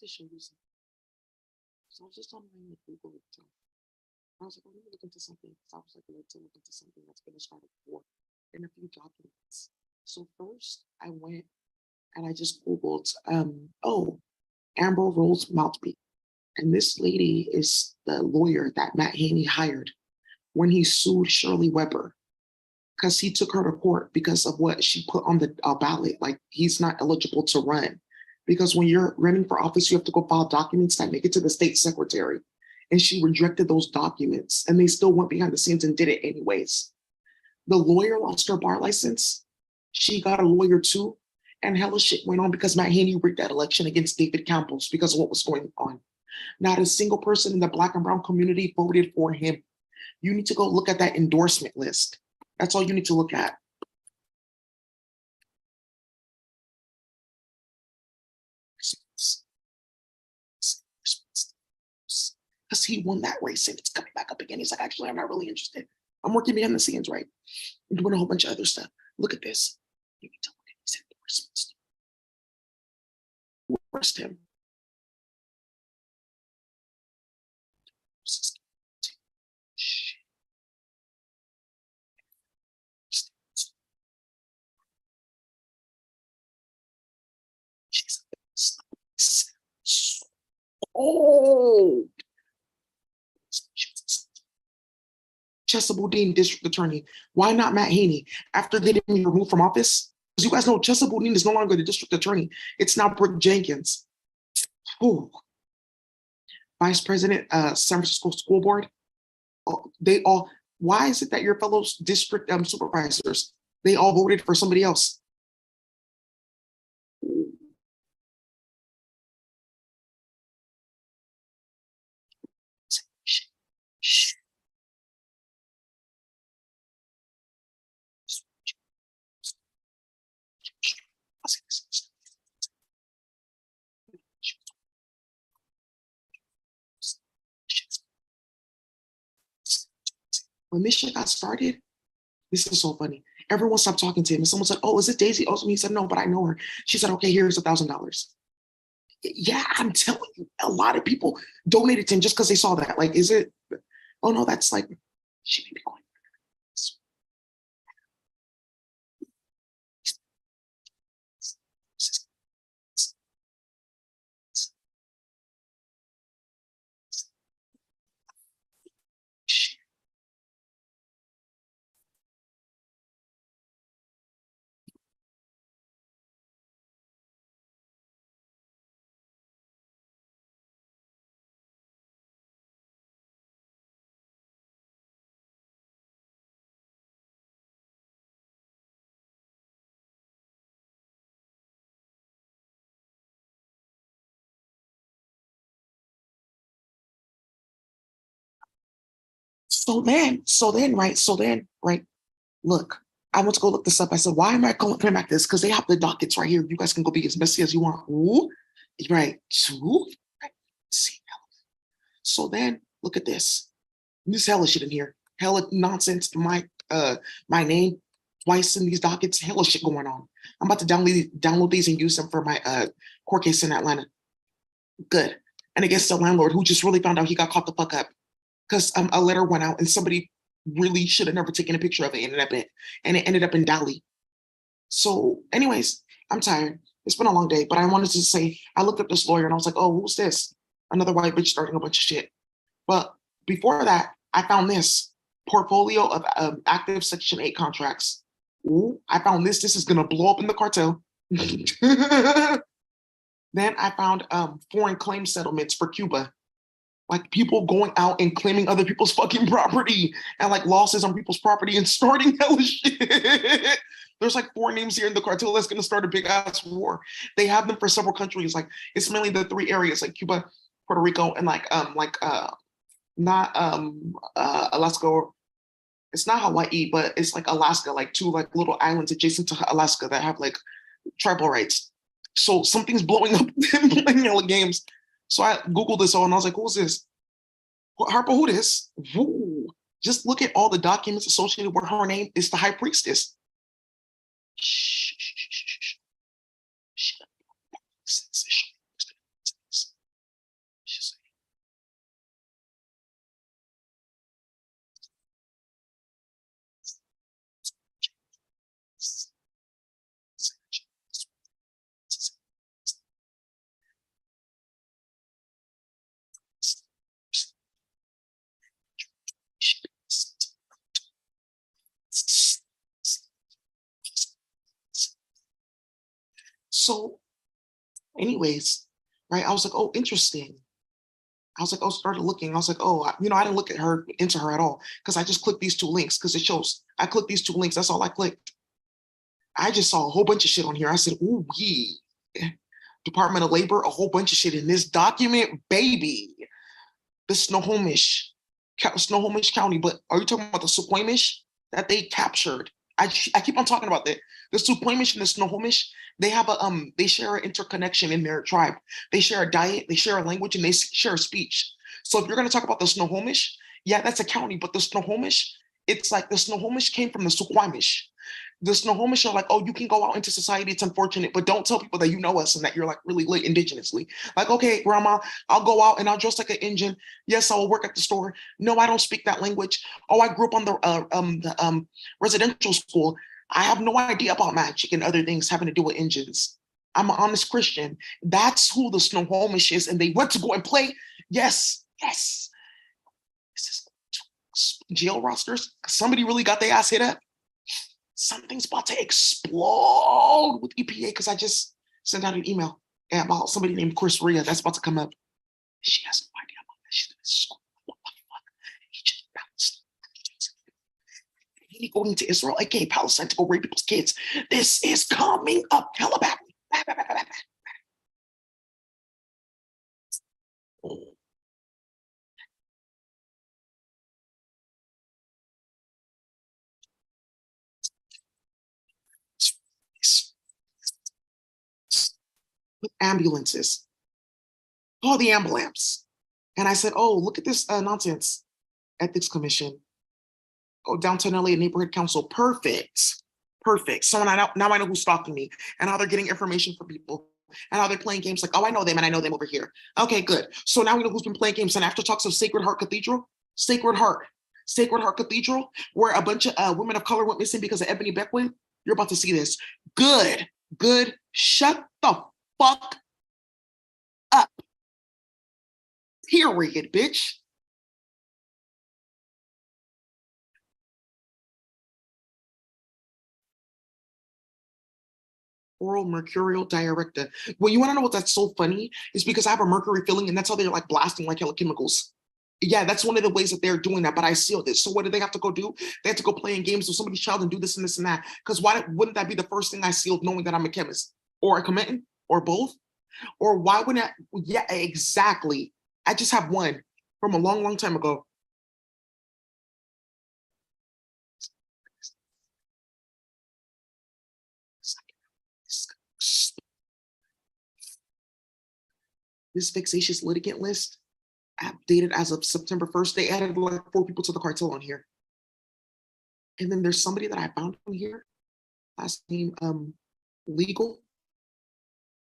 to show you something. So I was just on my Google. I was like, let me look into something. So I was like, let's look into something that's been started before in a few documents. So first I went and I just Googled, oh, Amber Rose Maltby. And this lady is the lawyer that Matt Haney hired when he sued Shirley Weber because he took her to court because of what she put on the ballot. Like he's not eligible to run because when you're running for office, you have to go file documents that make it to the state secretary. And she rejected those documents and they still went behind the scenes and did it anyways. The lawyer lost her bar license. She got a lawyer too. And hella shit went on because Matt Haney rigged that election against David Campbell because of what was going on. Not a single person in the Black and brown community voted for him. You need to go look at that endorsement list. That's all you need to look at. Because he won that race and it's coming back up again. He's like, actually, I'm not really interested. I'm working behind the scenes, right? I'm doing a whole bunch of other stuff. Look at this. You need to look at these endorsements. Worst him. Oh, Chesa Boudin, district attorney. Why not Matt Haney? After getting removed from office, because you guys know Chesa Boudin is no longer the district attorney. It's now Brooke Jenkins. Ooh. Vice President, San Francisco School Board. They all. Why is it that your fellow district supervisors they all voted for somebody else? When this shit got started, this is so funny. Everyone stopped talking to him. And someone said, oh, is it Daisy? Oh, he said, no, but I know her. She said, okay, here's $1,000. Yeah, I'm telling you, a lot of people donated to him just because they saw that. Like, is it? Oh, no, that's like, she may be going. Right. Look, I went to go look this up. I said, why am I coming back to this? Because they have the dockets right here. You guys can go be as messy as you want. Ooh, right. Ooh. See. So then look at this. This hella shit in here. Hella nonsense. My name twice in these dockets. Hella shit going on. I'm about to download these and use them for my court case in Atlanta. Good. And against the landlord who just really found out he got caught the fuck up because a letter went out and somebody really should have never taken a picture of it. And it ended up in Dali. So, anyways, I'm tired. It's been a long day, but I wanted to say I looked up this lawyer and I was like, oh, who's this? Another white bitch starting a bunch of shit. But before that, I found this portfolio of active Section 8 contracts. Ooh, I found this. This is gonna blow up in the cartel. Then I found foreign claim settlements for Cuba. Like people going out and claiming other people's fucking property and like losses on people's property and starting hella shit. There's like 4 names here in the cartel that's gonna start a big ass war. They have them for several countries. Like it's mainly the 3 areas like Cuba, Puerto Rico, and not Alaska. It's not Hawaii, but it's like Alaska, like 2 like little islands adjacent to Alaska that have like tribal rights. So something's blowing up playing yellow games. So I Googled this all and I was like, who's this? Harper, who this? Woo. Just look at all the documents associated with her name. It's the high priestess. Shh, shh, shh, shh, shh. So, anyways, right? I was like, oh, interesting. I was like, oh, started looking. I was like, oh, I didn't look at her into her at all because I just clicked these two links because it shows. I clicked these two links. That's all I clicked. I just saw a whole bunch of shit on here. I said, ooh, yee. Department of Labor, a whole bunch of shit in this document, baby. The Snohomish County, but are you talking about the Suquamish that they captured? I keep on talking about that. The Suquamish and the Snohomish, they share an interconnection in their tribe. They share a diet, they share a language, and they share a speech. So if you're gonna talk about the Snohomish, yeah, that's a county, but the Snohomish, it's like the Snohomish came from the Suquamish. The Snohomish are like, oh, you can go out into society. It's unfortunate, but don't tell people that you know us and that you're like really lit indigenously. Like, okay, grandma, I'll go out and I'll dress like an Indian. Yes, I will work at the store. No, I don't speak that language. Oh, I grew up on the residential school. I have no idea about magic and other things having to do with engines. I'm an honest Christian. That's who the Snohomish is, and they went to go and play. Yes, yes. This is jail rosters. Somebody really got their ass hit up. Something's about to explode with EPA because I just sent out an email about somebody named Chris Ria that's about to come up. She has no idea about that. She's in school. What the fuck? He just bounced. He going to Israel, aka Palestine, to go rape people's kids. This is coming up hella bad. With ambulances. Call the ambulance. And I said, oh, look at this nonsense. Ethics Commission. Oh, downtown LA neighborhood council. Perfect. Perfect. So now I know who's stalking me and how they're getting information from people and how they're playing games like, oh, I know them and I know them over here. Okay, good. So now we know who's been playing games. And after talks of Sacred Heart Cathedral, Sacred Heart Cathedral, where a bunch of women of color went missing because of Ebony Beckwith. You're about to see this. Good, good. Shut the fuck up. Period, bitch. Oral mercurial diarrhea. Well, you want to know what that's so funny? Is because I have a mercury filling, and that's how they're like blasting like hella chemicals. Yeah, that's one of the ways that they're doing that. But I sealed it. So what do they have to go do? They have to go play in games with somebody's child and do this and this and that. Because why wouldn't that be the first thing I sealed, knowing that I'm a chemist or a committant or both? Or why wouldn't I? Yeah, exactly. I just have one from a long, long time ago. This vexatious litigant list updated as of September 1st. They added like 4 people to the cartel on here. And then there's somebody that I found on here, last name legal,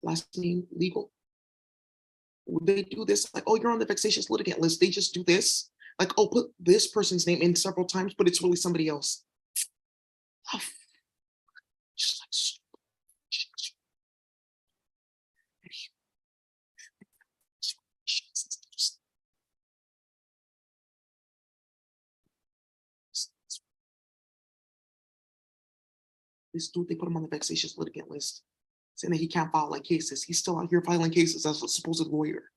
last name legal. They do this like, oh, you're on the vexatious litigant list. They just do this, like, oh, put this person's name in several times, but it's really somebody else. Oh, just like, this dude, they put him on the vexatious litigant list, saying that he can't file like cases. He's still out here filing cases as a supposed lawyer.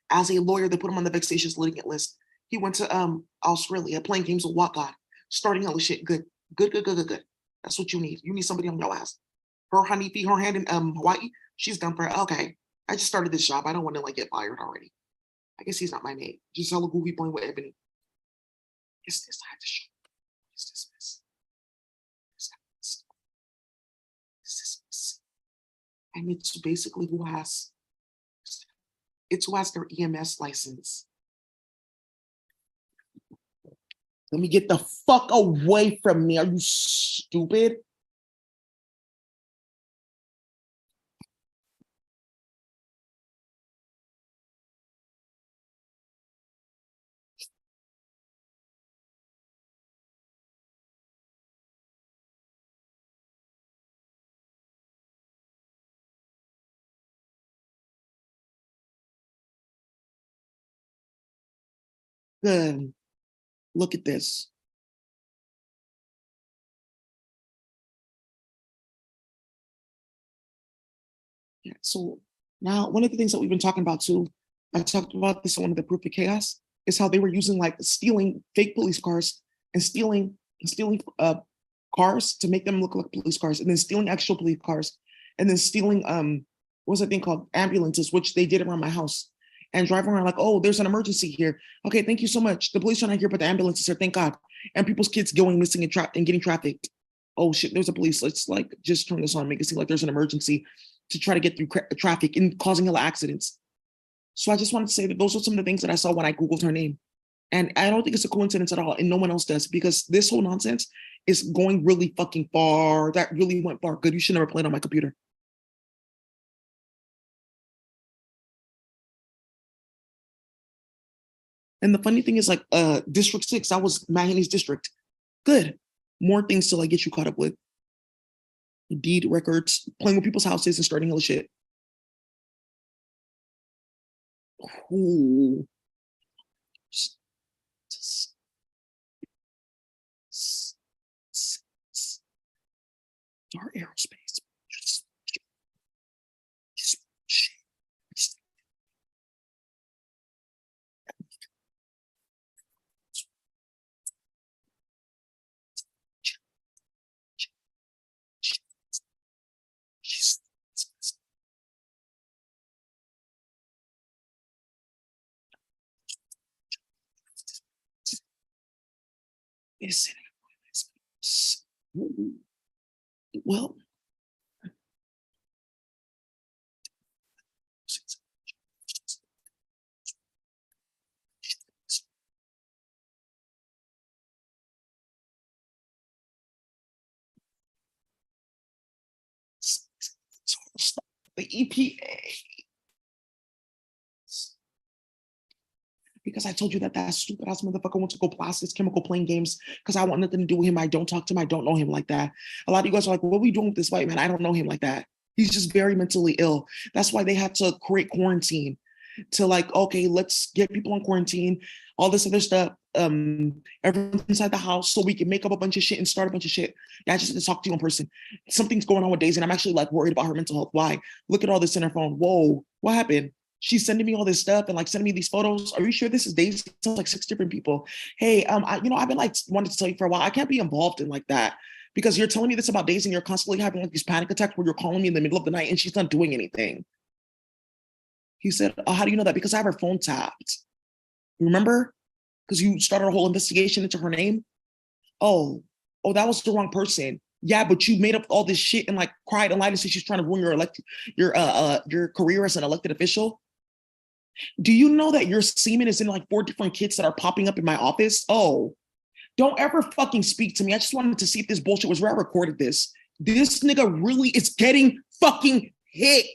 As a lawyer, they put him on the vexatious litigant list. He went to Australia playing games with what God, starting hella shit. Good, good, good, good, good, good. That's what you need. You need somebody on your ass. Her honeybee, her hand in Hawaii, she's done for okay. I just started this job. I don't want to like get fired already. I guess he's not my mate. Gisela Goofy playing with Ebony. Is this I have to show? Is this miss? Is this miss? And it's basically who has their EMS license. Let me get the fuck away from me. Are you stupid? Good. Look at this. Yeah, so now one of the things that we've been talking about too, I talked about this on one of the Proof of Chaos, is how they were using like stealing fake police cars and stealing cars to make them look like police cars, and then stealing actual police cars, and then stealing what's that thing called, ambulances, which they did around my house, and driving around like, oh, there's an emergency here. Okay, thank you so much. The police are not here, but the ambulance is here. Thank God. And people's kids going missing and trapped and getting trafficked. Oh shit, there's a police. Let's like just turn this on, make it seem like there's an emergency to try to get through traffic and causing hella accidents. So I just wanted to say that those are some of the things that I saw when I Googled her name. And I don't think it's a coincidence at all. And no one else does, because this whole nonsense is going really fucking far. That really went far. Good. You should never play it on my computer. And the funny thing is, like, District 6, that was Mahoney's district. Good. More things to like get you caught up with. Deed records, playing with people's houses and starting hella shit. Ooh. Star Aerospace. Is it? Well, the EPA, because I told you that that stupid ass motherfucker went to go plastics chemical playing games because I want nothing to do with him. I don't talk to him. I don't know him like that. A lot of you guys are like, what are we doing with this white man? I don't know him like that. He's just very mentally ill. That's why they had to create quarantine to like, okay, let's get people on quarantine, all this other stuff, everyone's inside the house so we can make up a bunch of shit and start a bunch of shit. Yeah, I just had to talk to you in person. Something's going on with Daisy, and I'm actually like worried about her mental health. Why? Look at all this in her phone. Whoa, what happened? She's sending me all this stuff and like sending me these photos. Are you sure this is Daisy? It sounds like 6 different people. Hey, I've been like wanting to tell you for a while. I can't be involved in like that because you're telling me this about Daisy and you're constantly having like these panic attacks where you're calling me in the middle of the night and she's not doing anything. He said, oh, how do you know that? Because I have her phone tapped. Remember? Because you started a whole investigation into her name. Oh, that was the wrong person. Yeah, but you made up all this shit and like cried and lied and said she's trying to ruin your career as an elected official. Do you know that your semen is in like 4 different kits that are popping up in my office? Oh, don't ever fucking speak to me. I just wanted to see if this bullshit was where I recorded this. This nigga really is getting fucking hit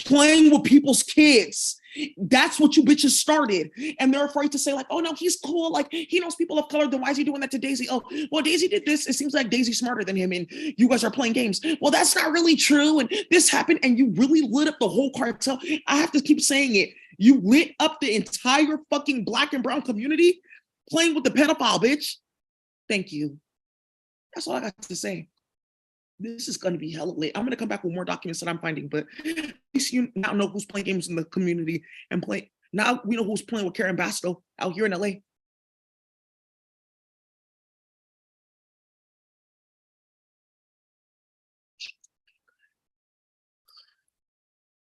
playing with people's kids. That's what you bitches started. And they're afraid to say, like, oh no, he's cool. Like, he knows people of color. Then why is he doing that to Daisy? Oh, well, Daisy did this. It seems like Daisy's smarter than him. And you guys are playing games. Well, that's not really true. And this happened. And you really lit up the whole cartel. I have to keep saying it. You lit up the entire fucking black and brown community playing with the pedophile, bitch. Thank you. That's all I got to say. This is going to be hella late. I'm going to come back with more documents that I'm finding, but at least you now know who's playing games in the community and play. Now we know who's playing with Karen Basto out here in LA.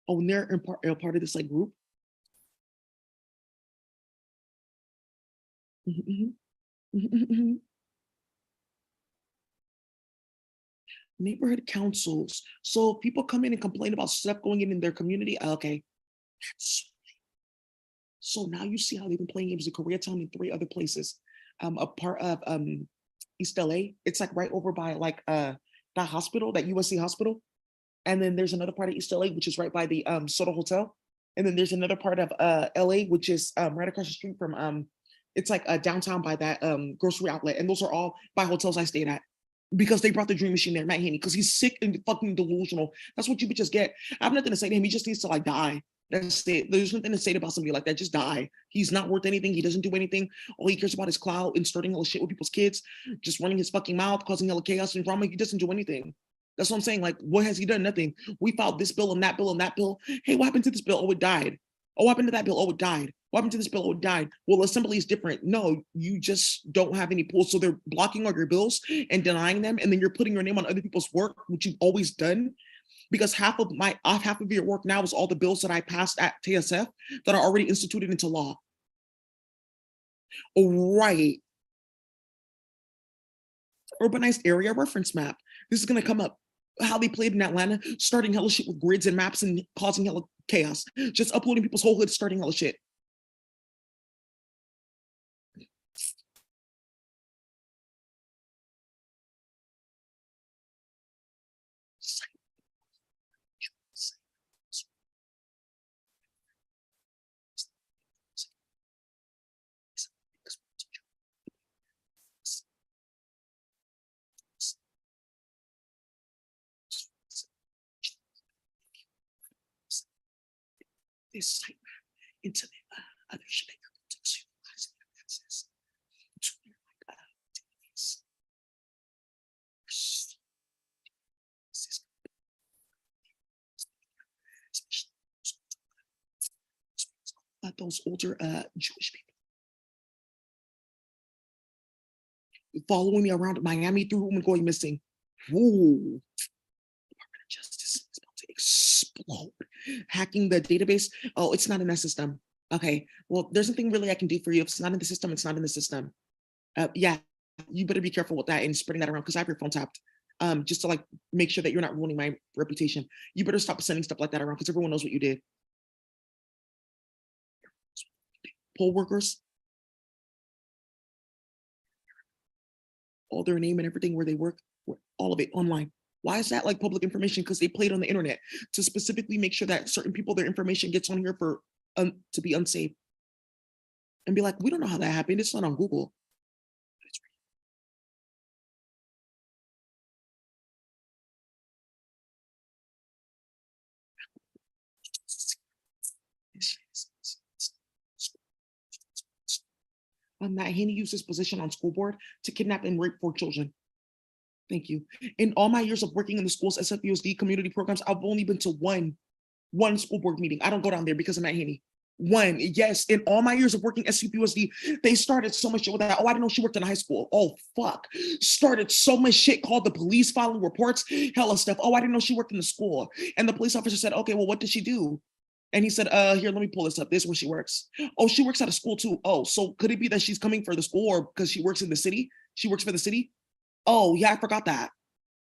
Oh, and they're in part of this like group. Mm-hmm. Mm-hmm. Neighborhood councils. So people come in and complain about stuff going in their community. Okay. So now you see how they've been playing games in Koreatown and 3 other places. A part of East LA. It's like right over by like that hospital, that USC hospital. And then there's another part of East LA, which is right by the Soto Hotel. And then there's another part of LA, which is right across the street from it's like downtown by that grocery outlet. And those are all by hotels I stayed at because they brought the dream machine there, Matt Haney, because he's sick and fucking delusional. That's what you bitches get. I have nothing to say to him. He just needs to like die. That's it. There's nothing to say about somebody like that. Just die. He's not worth anything. He doesn't do anything. All he cares about is clout and starting all the shit with people's kids, just running his fucking mouth, causing hella chaos and drama. He doesn't do anything. That's what I'm saying. Like, what has he done? Nothing. We filed this bill and that bill and that bill. Hey, what happened to this bill? Oh, it died. Oh, what happened to that bill? Oh, it died. What happened to this bill? Oh, it died. Well, assembly is different. No, you just don't have any pools. So they're blocking all your bills and denying them. And then you're putting your name on other people's work, which you've always done. Because half of your work now is all the bills that I passed at TSF that are already instituted into law. Oh, right. Urbanized area reference map. This is going to come up. How they played in Atlanta, starting hella shit with grids and maps and causing hella chaos. Just uploading people's whole hood, starting hella shit. This site into the other shit that you're going to utilize access to your database. Those older Jewish people following me around Miami through women going missing. Whoa. Department of Justice is about to explode. Hacking the database. Oh, it's not in that system. Okay. Well, there's nothing really I can do for you. If it's not in the system, it's not in the system. Yeah, you better be careful with that and spreading that around because I have your phone tapped. Just to like make sure that you're not ruining my reputation. You better stop sending stuff like that around because everyone knows what you did. Poll workers, all their name and everything where they work, all of it online. Why is that like public information? Because they played on the internet to specifically make sure that certain people, their information gets on here for to be unsafe. And be like, we don't know how that happened. It's not on Google. Matt Haney used his position on school board to kidnap and rape 4 children. Thank you. In all my years of working in the schools, SFUSD community programs, I've only been to one school board meeting. I don't go down there because of Matt Haney. One, yes, in all my years of working at SFUSD, they started so much shit with that. Oh, I didn't know she worked in high school. Oh, fuck. Started so much shit called the police filing reports, hella stuff. Oh, I didn't know she worked in the school. And the police officer said, okay, well, what did she do? And he said, here, let me pull this up. This is where she works. Oh, she works at a school too. Oh, so could it be that she's coming for the school or because she works in the city? She works for the city? Oh, yeah, I forgot that.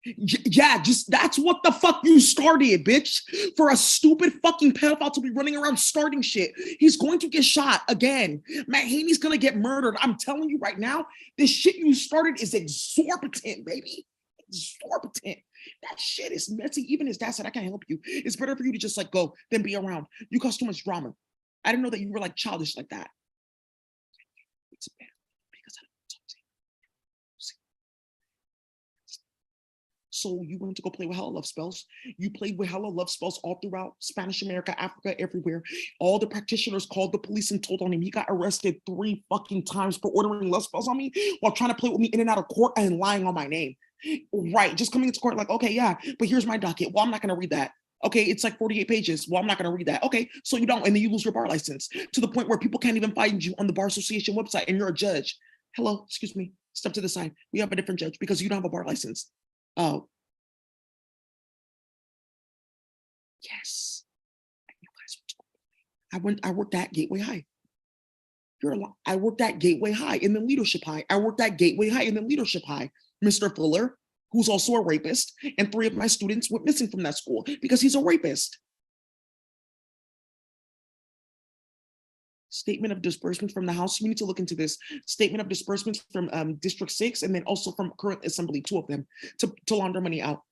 Yeah, just that's what the fuck you started, bitch. For a stupid fucking pedophile to be running around starting shit. He's going to get shot again. Matt Haney's gonna get murdered. I'm telling you right now, this shit you started is exorbitant, baby. Exorbitant. That shit is messy. Even his dad said, I can't help you. It's better for you to just like go than be around. You cause too much drama. I didn't know that you were like childish like that. It's better because I don't talk to you. So you went to go play with hella love spells. You played with hella love spells all throughout Spanish America, Africa, everywhere. All the practitioners called the police and told on him. He got arrested 3 fucking times for ordering love spells on me while trying to play with me in and out of court and lying on my name. Right, just coming into court like, okay, yeah, but here's my docket. Well, I'm not gonna read that. Okay, it's like 48 pages. Well, I'm not gonna read that. Okay, so you don't, and then you lose your bar license to the point where people can't even find you on the Bar Association website and you're a judge. Hello, excuse me, step to the side. We have a different judge because you don't have a bar license. Oh, yes. You guys, I worked at Gateway High. I worked at Gateway High and then Leadership High. I worked at Gateway High and then Leadership High. Mr. Fuller, who's also a rapist, and 3 of my students went missing from that school because he's a rapist. Statement of disbursements from the House. You need to look into this. Statement of disbursements from District 6 and then also from current assembly, 2 of them, to launder money out.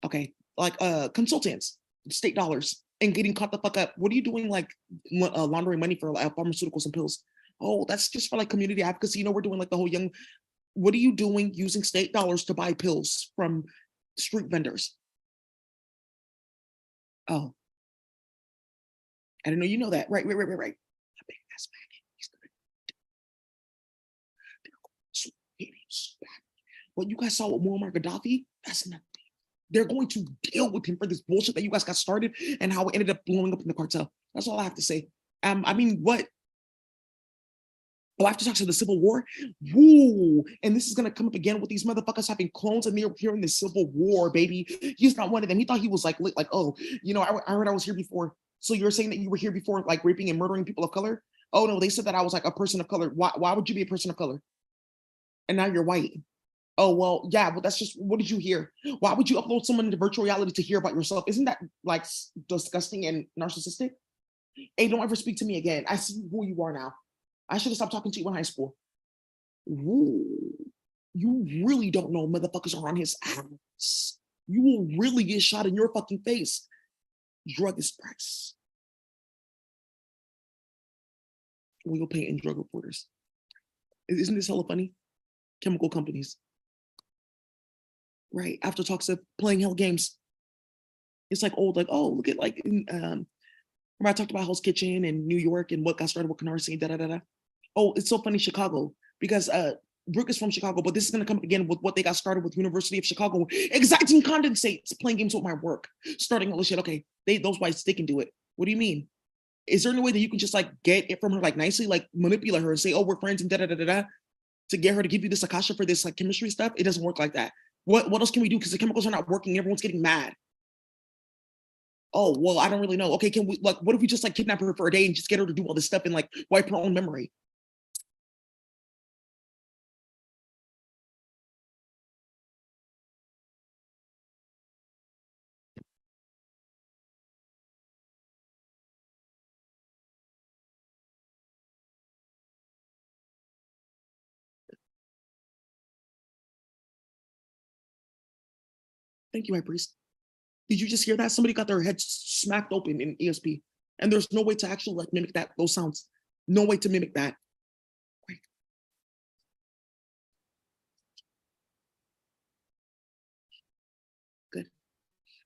Okay, like consultants, state dollars, and getting caught the fuck up. What are you doing like laundering money for pharmaceuticals and pills? Oh, that's just for like community advocacy. You know, we're doing like the whole young. What are you doing using state dollars to buy pills from street vendors? Oh, I didn't know you know that. Right. A big ass maggot. He's gonna. What you guys saw with Muammar Gaddafi? That's nothing. They're going to deal with him for this bullshit that you guys got started and how it ended up blowing up in the cartel. That's all I have to say. I mean, what? Oh, after talks of the Civil War, woo! And this is gonna come up again with these motherfuckers having clones and they're here in the Civil War, baby. He's not one of them. He thought he was like, oh, I heard I was here before. So you're saying that you were here before, like raping and murdering people of color? Oh no, they said that I was like a person of color. Why would you be a person of color? And now you're white. Oh well, yeah, well that's just what did you hear? Why would you upload someone into virtual reality to hear about yourself? Isn't that like disgusting and narcissistic? Hey, don't ever speak to me again. I see who you are now. I should have stopped talking to you in high school. Ooh, you really don't know motherfuckers are on his ass. You will really get shot in your fucking face. Drug is price. Oil paint and drug reporters. Isn't this hella funny? Chemical companies. Right, after talks of playing hell games. It's like old, like, oh, look at like, remember I talked about Hell's Kitchen and New York and what got started with Canarsie, da-da-da-da. Oh, it's so funny, Chicago, because Brooke is from Chicago, but this is gonna come up again with what they got started with University of Chicago, exacting condensates, playing games with my work, starting all this shit. Okay, those whites, they can do it. What do you mean? Is there any way that you can just like get it from her like nicely, like manipulate her and say, oh, we're friends and da-da-da-da-da, to get her to give you this Akasha for this like chemistry stuff? It doesn't work like that. What else can we do? Because the chemicals are not working, everyone's getting mad. Oh, well, I don't really know. Okay, can we like, what if we just like kidnap her for a day and just get her to do all this stuff and like wipe her own memory? Thank you, High Priest. Did you just hear that? Somebody got their head smacked open in ESP. And there's no way to actually like mimic that, those sounds. No way to mimic that. Wait. Good.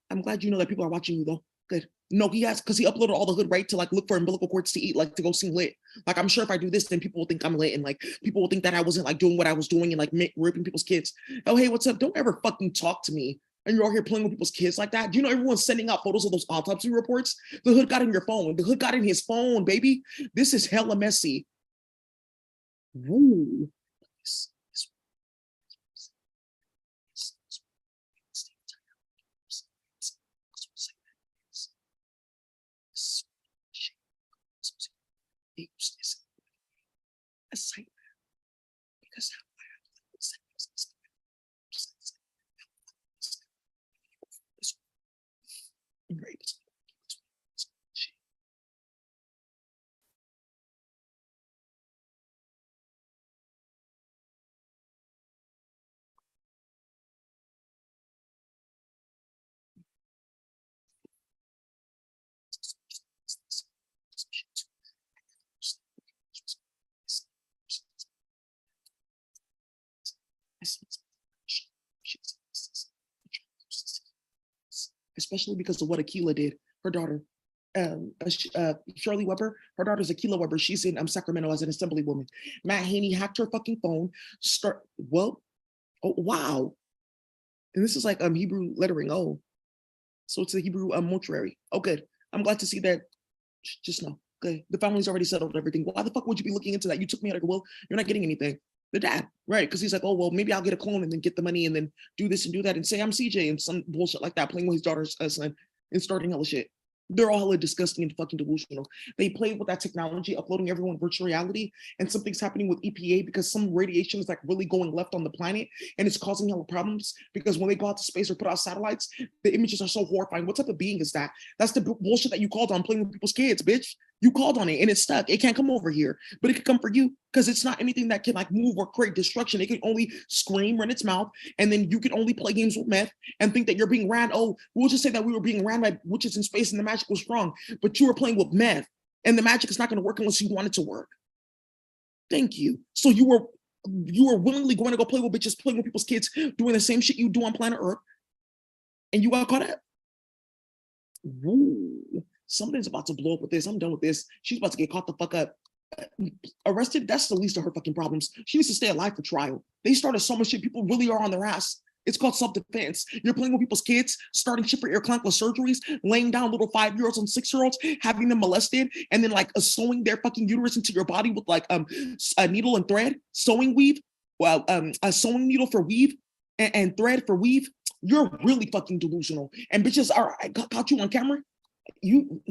I'm glad you know that people are watching you though. Good. No, he has, because he uploaded all the hood, right, to like look for umbilical cords to eat, like to go sing lit. Like I'm sure if I do this, then people will think I'm lit and like people will think that I wasn't like doing what I was doing and like ripping people's kids. Oh, hey, what's up? Don't ever fucking talk to me. And you're all here playing with people's kids like that. Do you know everyone's sending out photos of those autopsy reports? The hood got in your phone. The hood got in his phone, baby. This is hella messy. Woo. Because right. Especially because of what Akila did, her daughter. Shirley Weber, her daughter's Akila Weber. She's in Sacramento as an assemblywoman. Matt Haney hacked her fucking phone. Oh wow. And this is like Hebrew lettering. Oh, so it's a Hebrew mortuary. Oh, good. I'm glad to see that. Just know. Okay, the family's already settled everything. Why the fuck would you be looking into that? You took me out of well, you're not getting anything. The dad, right? Because he's like, oh well, maybe I'll get a clone and then get the money and then do this and do that and say I'm CJ and some bullshit like that, playing with his daughter's son and starting hella shit. They're all hella disgusting and fucking delusional. They played with that technology, uploading everyone virtual reality, and something's happening with EPA because some radiation is like really going left on the planet and it's causing hella problems because when they go out to space or put out satellites, the images are so horrifying. What type of being is that? That's the bullshit that you called on playing with people's kids, bitch. You called on it and it's stuck. It can't come over here, but it could come for you because it's not anything that can like move or create destruction. It can only scream, run its mouth, and then you can only play games with meth and think that you're being ran. Oh, we'll just say that we were being ran by witches in space and the magic was strong, but you were playing with meth and the magic is not going to work unless you want it to work. Thank you. So you were willingly going to go play with bitches, playing with people's kids, doing the same shit you do on planet Earth, and you got caught up. Ooh, something's about to blow up with this. I'm done with this. She's about to get caught the fuck up. Arrested, that's the least of her fucking problems. She needs to stay alive for trial. They started so much shit. People really are on their ass. It's called self-defense. You're playing with people's kids, starting shit for ear clankless surgeries, laying down little 5-year-olds and 6-year-olds, having them molested, and then like sewing their fucking uterus into your body with like a needle and thread, sewing weave, well, a sewing needle for weave and thread for weave. You're really fucking delusional. And bitches are, I caught you on camera. You,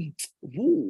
woo.